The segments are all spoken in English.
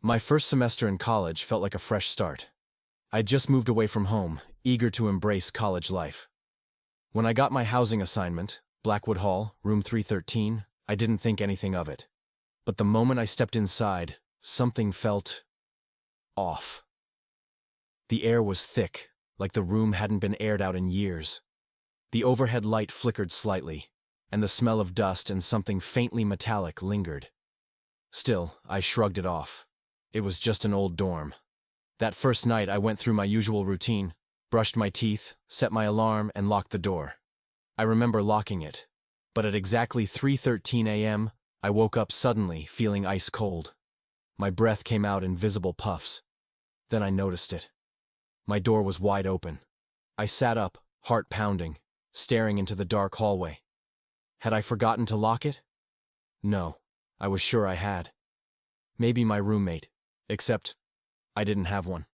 My first semester in college felt like a fresh start. I'd just moved away from home, eager to embrace college life. When I got my housing assignment, Blackwood Hall, room 313, I didn't think anything of it. But the moment I stepped inside, something felt off. The air was thick, like the room hadn't been aired out in years. The overhead light flickered slightly, and the smell of dust and something faintly metallic lingered. Still, I shrugged it off. It was just an old dorm. That first night I went through my usual routine, brushed my teeth, set my alarm, and locked the door. I remember locking it, but at exactly 3:13 a.m., I woke up suddenly, feeling ice cold. My breath came out in visible puffs. Then I noticed it. My door was wide open. I sat up, heart pounding, staring into the dark hallway. Had I forgotten to lock it? No, I was sure I had. Maybe my roommate, except I didn't have one.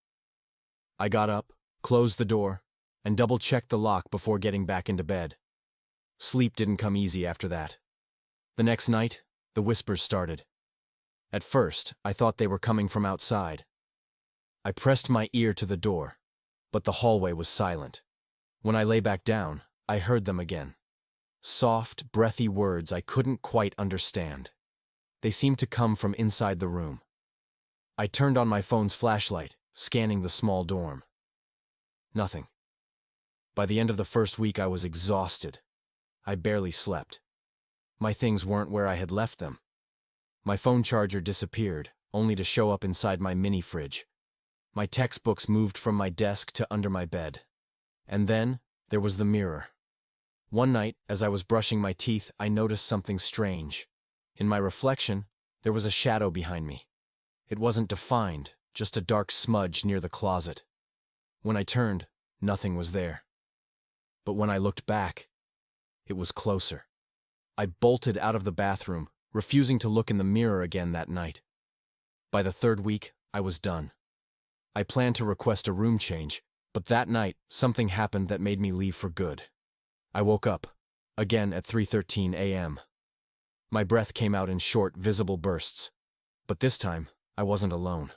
I got up, closed the door, and double-checked the lock before getting back into bed. Sleep didn't come easy after that. The next night, the whispers started. At first, I thought they were coming from outside. I pressed my ear to the door, but the hallway was silent. When I lay back down, I heard them again. Soft, breathy words I couldn't quite understand. They seemed to come from inside the room. I turned on my phone's flashlight, scanning the small dorm. Nothing. By the end of the first week, I was exhausted. I barely slept. My things weren't where I had left them. My phone charger disappeared, only to show up inside my mini fridge. My textbooks moved from my desk to under my bed. And then, there was the mirror. One night, as I was brushing my teeth, I noticed something strange. In my reflection, there was a shadow behind me. It wasn't defined, just a dark smudge near the closet. When I turned, nothing was there. But when I looked back, it was closer. I bolted out of the bathroom, refusing to look in the mirror again that night. By the third week, I was done. I planned to request a room change, but that night, something happened that made me leave for good. I woke up, again at 3:13 a.m. My breath came out in short, visible bursts. But this time, I wasn't alone.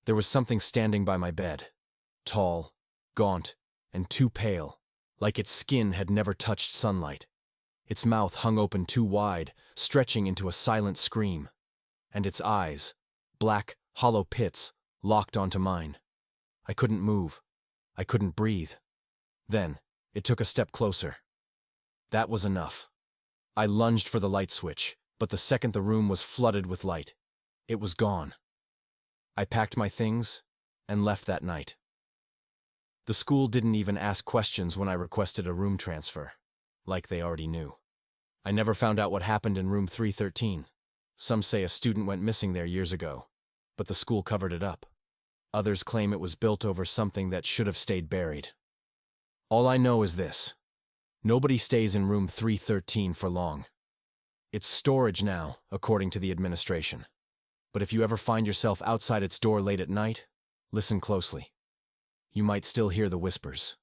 There was something standing by my bed. Tall, gaunt, and too pale, like its skin had never touched sunlight. Its mouth hung open too wide, stretching into a silent scream. And its eyes, black, hollow pits, locked onto mine. I couldn't move. I couldn't breathe. Then, it took a step closer. That was enough. I lunged for the light switch, but the second the room was flooded with light, it was gone. I packed my things and left that night. The school didn't even ask questions when I requested a room transfer, like they already knew. I never found out what happened in room 313. Some say a student went missing there years ago, but the school covered it up. Others claim it was built over something that should have stayed buried. All I know is this: nobody stays in room 313 for long. It's storage now, according to the administration. But if you ever find yourself outside its door late at night, listen closely. You might still hear the whispers.